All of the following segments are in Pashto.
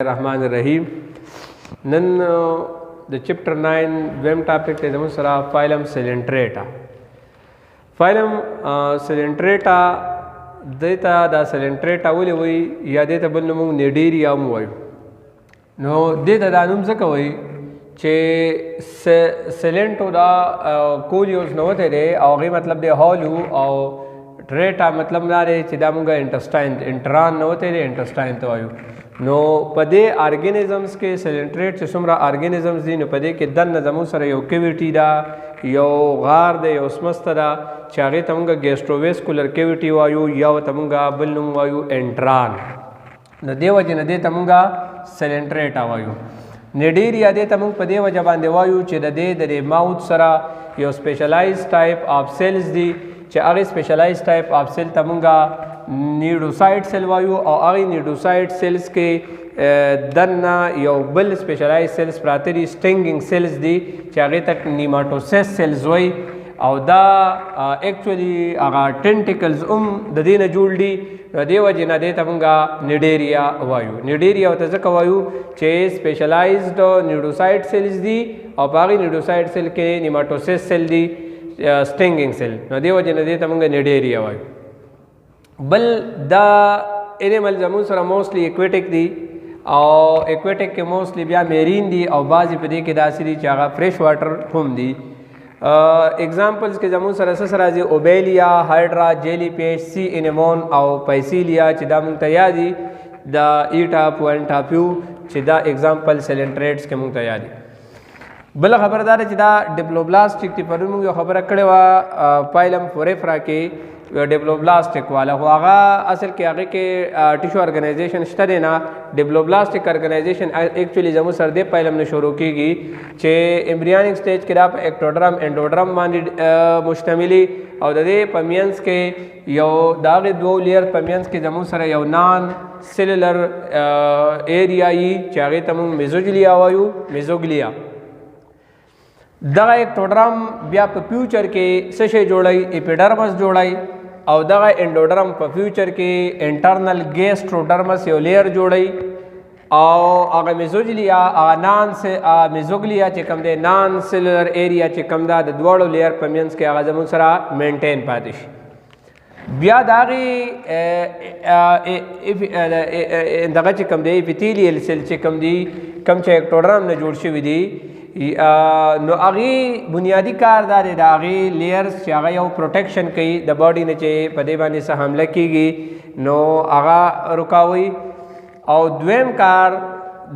रहमान Rahim none the chapter 9 वेम टॉपिक ते दमु सरा फाइलम सिलेंट्रेटा फाइलम सिलेंट्रेटा देता दा सिलेंट्रेटा वली वई या देता बल नमु नेडीरिया मु वई नो देता दा नुम zaka वई चे सिलेंटो दा कोल यूज न होते दे और मतलब दे हॉलू और ट्रेटा मतलब ना रे चिदा मुंगा इंटेस्टाइन इंट्रान न होते दे इंटेस्टाइन तो आयु नो पदे ऑर्गेनिजम्स के सिलेंट्रेट सुमरा ऑर्गेनिजम्स दी नो पदे के दन नजमु सर यो कैविटी दा यो गार दे यो स्मस्त दा चागे तमंगा गैस्ट्रोवेस्कुलर कैविटी वायु या तमंगा बलनुम वायु एंट्रान न देव जन दे तमंगा सिलेंट्रेट वायु नेडीरिया दे तमंग पदे वजबान दे वायु चे दे माउथ सरा यो स्पेशलाइज्ड टाइप ऑफ सेल्स दी चे आगे स्पेशलाइज्ड टाइप ऑफ सेल तमंगा नीडोसाइड सेल वायु और आगे नीडोसाइड सेल्स के दन्ना यो बल स्पेशलाइज्ड सेल्स प्रातरी स्टिंगिंग सेल्स दी चागे तक नीमाटोसिस सेल्स वई और दा एक्चुअली आगा टेंटिकल्स ददीन जुड़ दी देव जिना दे तमंगा निडेरिया वायु तजक वायु चे स्पेशलाइज्ड नीडोसाइड सेल्स दी और बागी नीडोसाइड सेल के नीमाटोसिस सेल दी स्टिंगिंग सेल देव जिना दे तमंगा निडेरिया वायु बल दा एनिमल जमू सरा मोस्टली एक्वेटिक दी और एक्वेटिक के मोस्टली बिया मेरीन दी और बाजी पदे के दासरी चागा फ्रेश वाटर हम दी एग्जाम्पल्स के जमू सरा ससरा जी ओबेलिया हाइड्रा जेली पेश सी एनेमोन और पैसीलिया चिदा मुंतया दी दा ईटा पुएंटा प्यू चिदा एग्जाम्पल सिलेंट्रेट्स के मुंतया दी बल खबरदार चिदा डिप्लोब्लास्टिक ती पर मुंगे खबर कड़े वा पाइलम फोरेफ्रा के डिप्लोब्लास्टिक वाला हो आगा असल के आगे के टिश्यू ऑर्गेनाइजेशन स्टडी ना डिप्लोब्लास्टिक ऑर्गेनाइजेशन एक्चुअली जमू सर्दे पहले हमने शुरू की गई चे एम्ब्रियनिक स्टेज के राप एक्टोड्रम एंडोड्रम मानी मुश्तमिली और ददे पमियंस के यो दागे दो लेयर पमियंस के जमू सर यो नॉन सेलुलर एरिया ही चागे तमु मेजोग्लिया वायु मेजोग्लिया दगा एक्टोड्रम ब्या फ्यूचर के सशे जोड़ाई एपिडर्मस जोड़ाई और दगा एंडोड्रम फ्यूचर के इंटरनल गैस्ट्रोडर्मस यो लेयर जोड़ाई और आगे मेजोग्लिया नॉन से मेजोग्लिया चिकम दे नॉन सेलुलर एरिया चिकम दा द्वाड़ो लेयर पमियंस के आगा जमुन सरा मेंटेन पातिश ब्या दागी दगा चिकम दे एपिथेलियल सेल चिकम दी कम चे एक्टोड्रम ने जोड़ शी दी नो आगे बुनियादी कारदार आगे लेयर्स चागा यो प्रोटेक्शन कई द बॉडी ने चे पदे बानी से हमला की गई नो आगा रुका हुई और द्वेम कार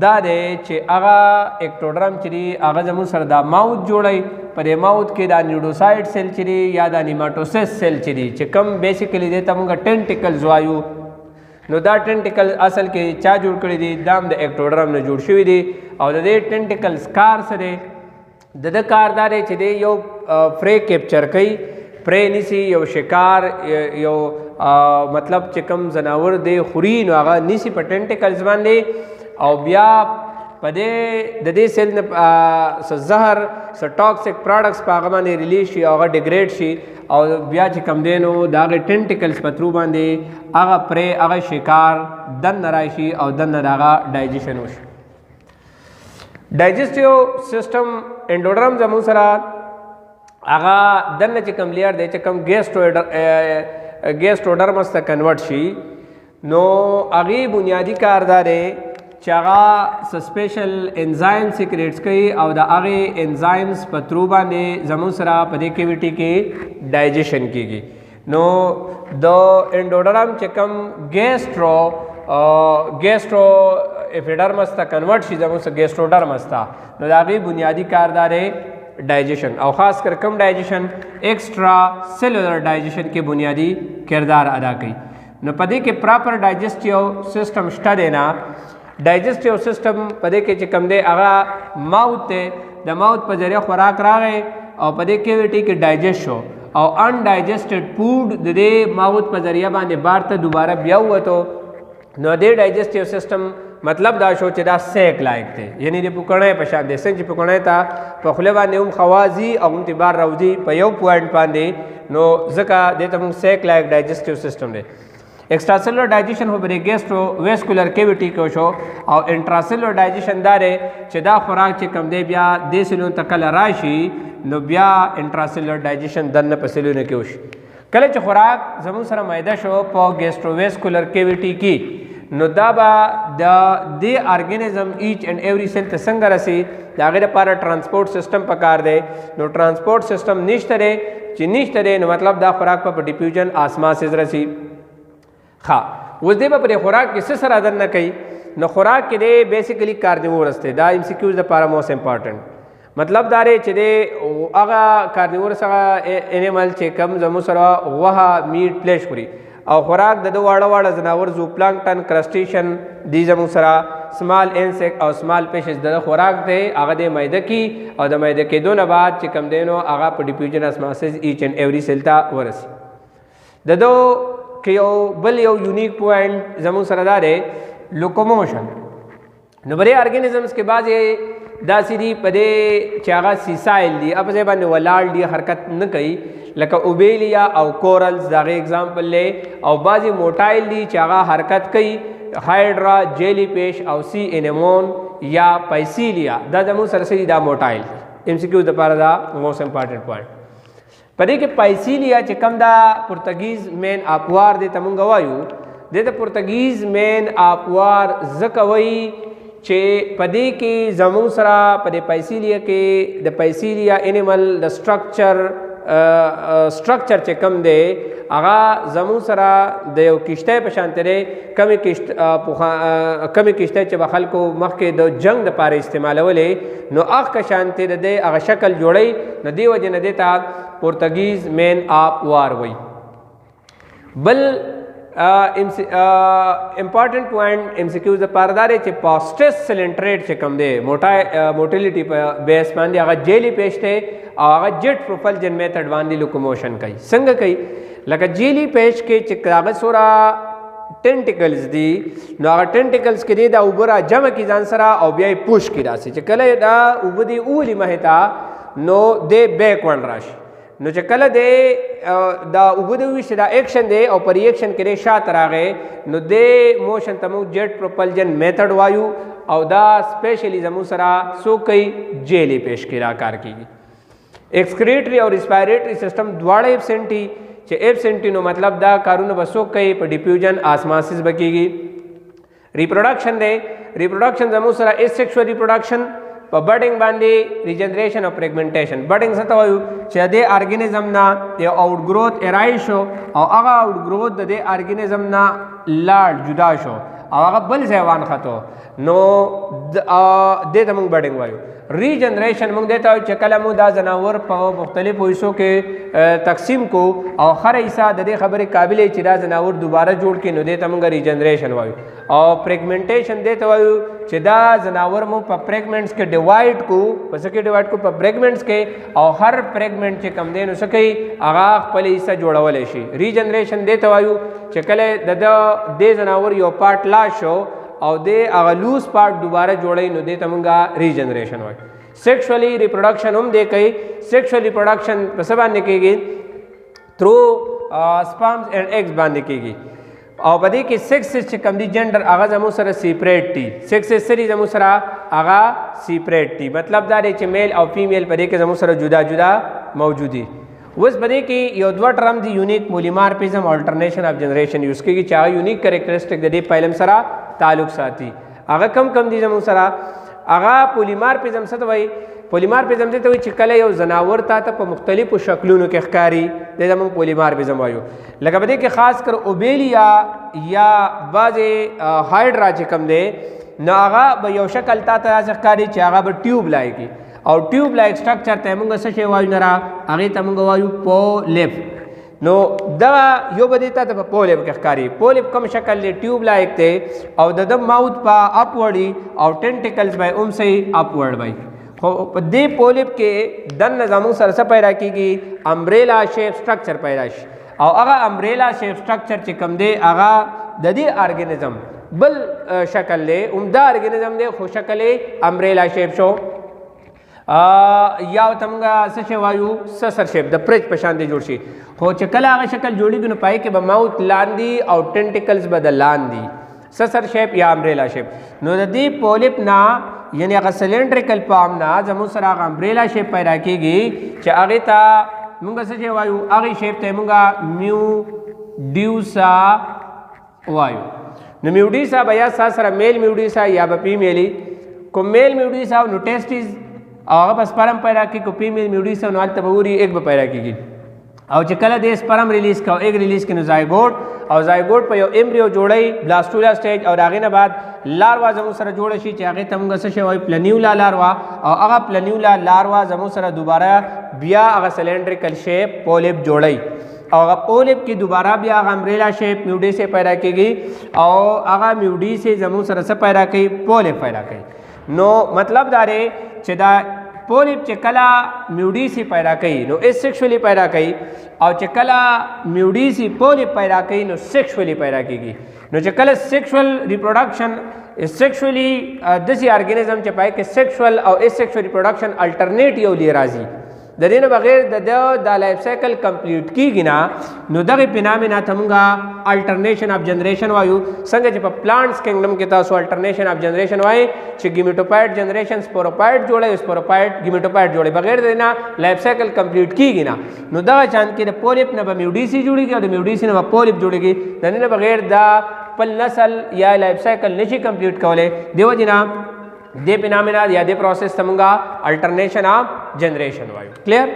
दादे चे आगा एक्टोड्रम चिरी आगा जमू सरदा माउथ जोड़ाई पदे माउथ के दा न्यूडोसाइड सेल चिरी या दा नीमाटोसिस सेल चिरी चे कम बेसिकली दे तमुंगा टेंटिकल्स वायु नो दा टेंटिकल असल के चा जुड़ करी दी दाम द एक्टोड्रम ने जुड़ शुवी दी और दे टेंटिकल्स कार सरे दद कारदारे चिदे यो प्रे कैप्चर कई प्रे निसी यो शिकार यो मतलब चिकम जनावर दे खुरीन आगा निसी पर टेंटिकल्स मान दे और ब्या पदे ददे सेल ने जहर स टॉक्सिक प्रोडक्ट्स पागमा ने रिलीज शी और डिग्रेड शी और ब्या चिकम देनो दागे टेंटिकल्स पत्रू बांधे आगा प्रे आगा शिकार दन नराइशी और दन नरागा डाइजेशन होश डाइजेस्टिव सिस्टम एंडोड्रम जमू सरा आगा दन चिकम लेयर दे चिकम गैस्ट्रोडर्मस तक कन्वर्ट शी नो आगे बुनियादी कारदारे चागा स्पेशल एंजाइम सीक्रेट्स कई और द आगे एंजाइम्स पत्रूबा ने जमू सरा पदे कैविटी के डाइजेशन की गई नो द एंडोड्रम चिकम गैस्ट्रो एपिडर्मस तक कन्वर्ट शी जमू से गैस्ट्रोडर्मस था नो आगे बुनियादी कारदारे डाइजेशन और ख़ास कर कम डाइजेशन एक्स्ट्रा सेलुलर डाइजेशन के बुनियादी किरदार अदा की न पदे के प्रॉपर डाइजेस्टिव सिस्टम स्टडी ना डाइजेस्टिव सिस्टम पदे के चिकम दे आगा माउथ थे द माउथ पर जरिए खुराक रहा गए और पदे कैविटी के डाइजेस्ट हो और अनडाइजेस्टेड फूड दे माउथ पर जरिए बांधे बार तक दोबारा ब्या हुआ तो न दे डाइजेस्टिव सिस्टम मतलब दा शो चिदा सेक लायक थे यानी दे पुकड़े पशान दे संज पुकड़े था पखले बांधे खवाजी और उमतिबार रवजी पयो पॉइंट पांदे नो जका दे तम सेक लायक डाइजेस्टिव सिस्टम दे एक्स्ट्रासेलुलर डाइजेशन हो बरे गैस्ट्रोवेस्कुलर कैविटी को शो और इंट्रासेलुलर डाइजेशन दारे چې دا خوراک چې کم دی بیا د سیلونو ته کله راشي نو بیا انټراسیلولر ډایجیشن دننه په سیلونو کې وشي. کله چې خوراک زموږ سره معده شو په گیسټروویسکولر کیویټي کې نو دا به د دې ارګانیزم ایچ اینڈ ایوری سیل ته څنګه رسي د هغې لپاره ترانسپورټ سیسټم پکار دی. نو ترانسپورټ سیسټم نشته دی چې نشته دی نو مطلب دا خوراک په ډیفیوژن آسماسز رسي. ښه اوس دی به پرې خوراک کې څه سره دننه کوي نو خوراک کې دی بیسیکلی کارنیورس دی. دا ام سی کیوز دپاره موسٹ امپارټنټ مطلب دا دی چې دی هغه کارنیورس هغه انیمل چې کم زموږ سره غوښه میټ فلیش خوري او خوراک د واړه واړه ځناور زو پلانکټن کرسټیشن دی زموږ سره سمال انسیکټ او سمال فیشز د خوراک دی هغه د معده کې او د معده کېدو نه بعد چې کم دی نو هغه په ډیفیوژن آسماسز ایچ اینڈ ایوری سیل ته ورسي. د دو کې یو بل یو یونیک پوائنټ زموږ سره دا دی لوکوموشن. نو بری ارګانیزمز کې بعضې داسې دي په دې چې هغه سیسایل دي په ځای باندې ولاړ دي حرکت نه کوي لکه اوبیلیا او کورلز د هغې اګزامپل دی او بعضې موټایل دي چې هغه حرکت کوي هایډرا جیلی پیش او سی انیمون یا پیسیلیا دا زموږ سره څه دي دا موټایل دي. ام سی کیو دپاره دا موسٹ امپارټنټ پوائنټ. په دې کې پیسیلیا چې کم دا پرتګیز مین اپوار دی ته مونږ وایو د د پرتګیز مین اپوار ځکه وایي چې په دې کې زموږ سره په دې پیسیلیا کې د پیسیلیا انیمل د سټرکچر چې کم دی هغه زموږ سره د یو کشتۍ په شانته دی. کمې کشتۍ چې به خلکو مخکې د جنګ دپاره استعمالولې نو هغه که شانتې د دی هغه شکل جوړوي نو دې وجې نه دې ته پرتګیز مین آف وار وایي. بل امپارټنٹ پوائنٹ ام سی کیوز دپاره دا دی چې پاسټس سلنټریټ چې کم دی موټیلیټي په بیس باندې هغه جیلی پیش دی او هغه جیټ پروپلجن میتھډ باندې لوکوموشن کوي. څنګه کوي لکه جیلی پیش کې چې هغه سوره ټینټیکلز دي نو هغه ټینټیکلز کې دی دا اوبه را جمع کړي ځان سره او بیا یې پوش کړي راسي چې کله دا اوبه دي اولي مخې ته نو دی بیکورډ راشي نو چې کله دی دا اوبه دی ویشي دا ایکشن دی او په ریاکشن کې دی شاته راغی نو دی موشن ته موږ جیټ پروپلجن میتھډ وایو او دا سپیشلی زموږ سره څوک کوي جیلی پیش کې را کار کیږي. ایکسکریټري او ریسپایریټري سسټم دواړه ایبسنټي چې ایبسنټي نو مطلب دا کارونه به څوک کوي په ډیفیوژن آسماسز به کیږي. ریپروډکشن دی ریپروډکشن زموږ سره ایسیکشوال ریپروډکشن په بډینګ باندې ریجنریشن او پریګمنټیشن. بډینګ څه ته وایو چې د ارګانیزم نه یو آوټ گروث ارایز شو او هغه آوټ گروث د دې ارګانیزم نه لاړ جدا شو او هغه بل ځای وانخته نو دې ته موږ بډینګ وایو. ریجنریشن موږ دې ته وایو چې کله موږ دا ځناور په مختلفو حصو کې تقسیم کو او هر حصه د دې خبرې قابل چې دا ځناور دوباره جوړ کړي نو دې ته موږ ریجنریشن وایو. او پریګمنټیشن دې ته وایو چې دا ځناور موږ په پریګمنټس کې ډیوایډ کو په څه کې ډیوایډ کو په پریګمنټس کې او هر پریګمنټ چې کم دی نو څه کوي هغه خپل حصه جوړولی شي. ریجنریشن دې ته وایو چې کله د دې ځناور یو پارټ لا شو او دې هغه لوز پارټ دوباره جوړوي نو دې ته موږ ریجنریشن وایو. سیکشولی ریپروډکشن هم دې کوي. سیکشوال ریپروډکشن په څه باندې کېږي تھرو سپرمز اینڈ ایگز باندې کېږي او په دې کې سیکسز چې کم دي جنډر هغه زموږ سره سیپریټ دي. سیکسز سری زموږ سره هغه سیپریټ دي مطلب دا دی چې میل او فیمیل په دې کې زموږ سره جدا جدا موجود دي. اوس په دې کې یو دوه ټرم دي یونیک پولیمارفیزم الټرنیشن اف جنریشن یوز کېږي چې هغه یونیک کریکټرسټک د دې فایلم سره تعلق ساتي. هغه کم دي زموږ سره هغه پولیمارفیزم څه ته وایي پولیمارفیزم دې ته وایي چې کله یو ځناور تا ته په مختلفو شکلونو کې ښکاري دې ته موږ پولیمارفیزم وایو. لکه په دې کې خاص کر اوبیلیا یا بعضې هایډرا چې کم دی نو هغه به یو شکل تا ته داسې ښکاري چې هغه به ټیوب لایقي او ټیوب لایک سټرکچر ته موږ څه شی وایو نه را هغې ته موږ وایو پولیپ. نو دا یو به دې ته په پولیپ کې ښکاري. پولیپ کوم شکل دی ټیوب لایک دی او د ماوث په اپورډي او ټینټیکلز به هم صحیح اپورډ وي. خو په دې پولیپ کې دننه زموږ سره څه پیدا کېږي امبریلا شیپ سټرکچر پیدا شي او هغه امبریلا شیپ سټرکچر چې کوم دی هغه د دې ارګانیزم بل شکل دی عمده ارګانیزم دی خو شکل یې امبریلا شیپ شو. یا تمغه څه شی وایو سسر شیپ د پرچ په شان دی جوړ شي خو چې کله هغه شکل جوړیږي نو پای کې به ماوث لاندې او ټینټیکلز به د لاندې سسر شیپ یا امبریلا شیپ نو د دې پولیپ نه یعنی هغه سلینډریکل فارم نه زموږ سره هغه امبریلا شیپ پیدا کیږي چې هغه ته موږ څه شی وایو هغه شیپ ته موږ میوډیوسا وایو نو میوډیسا بیا سره میل میوډیسا یا به فیمیلی کو میل میوډیسا نو ټیسټیز او هغه سپرم پیدا کی کو فیمیل میوډیسا نو البته ووري ایک به پیدا کیږي او چې کله د سپرم ریلیز کا ایک ریلیز کینو زایګوټ او زایګوټ په یو ایمبریو جوړي بلاستولا سټیج او هغه نه بعد لاروا زمو سره جوړ شي چې هغه تمغه څه شي وای پلانیولا لاروا او هغه پلانیولا لاروا زمو سره دوباره بیا هغه سلینډریکل شیپ پولیپ جوړي او هغه پولیپ کې دوباره بیا هغه امبریلا شیپ میوډی سے پیدا کیږي او هغه میوډی سے زمو سره څه پیدا کوي پولیپ پیدا کوي نو مطلب دا دی چې دا پولیپ چې کله میوډی سی پیدا کوي نو اسیکشولی پیدا کوي او چې کله میوډی سی پولیپ پیدا کوي نو سیکشولی پیدا کیږي نو چې کله سیکشوال ریپروډکشن سیکشولی دسی ارګانیزم چې پای کې سیکشوال او اسیکشوال ریپروډکشن الټرنیټ یو لري راځي د دې نه بغیر د لایف سایکل کمپلیټ کیږي نه نو دغه فینامنا تمغه الټرنیشن اف جنریشن وایو څنګه چې په پلانټس کینګډم کې تاسو الټرنیشن اف جنریشن وایي چې ګیمیټوپایډ جنریشن سپوروپایډ جوړي سپوروپایډ ګیمیټوپایډ جوړي بغیر د نه لایف سایکل کمپلیټ کیږي نه نو دا چاند کې د پولیپ نه به میوډیسی جوړيږي او د میوډیسی نه به پولیپ جوړيږي د نه بغیر دا خپل نسل یا لایف سایکل نشي کمپلیټ کولای دیو جنا دے فینامنا یا دے پروسیس تمغا الٹرنیشن آف جنریشن وایو کلیئر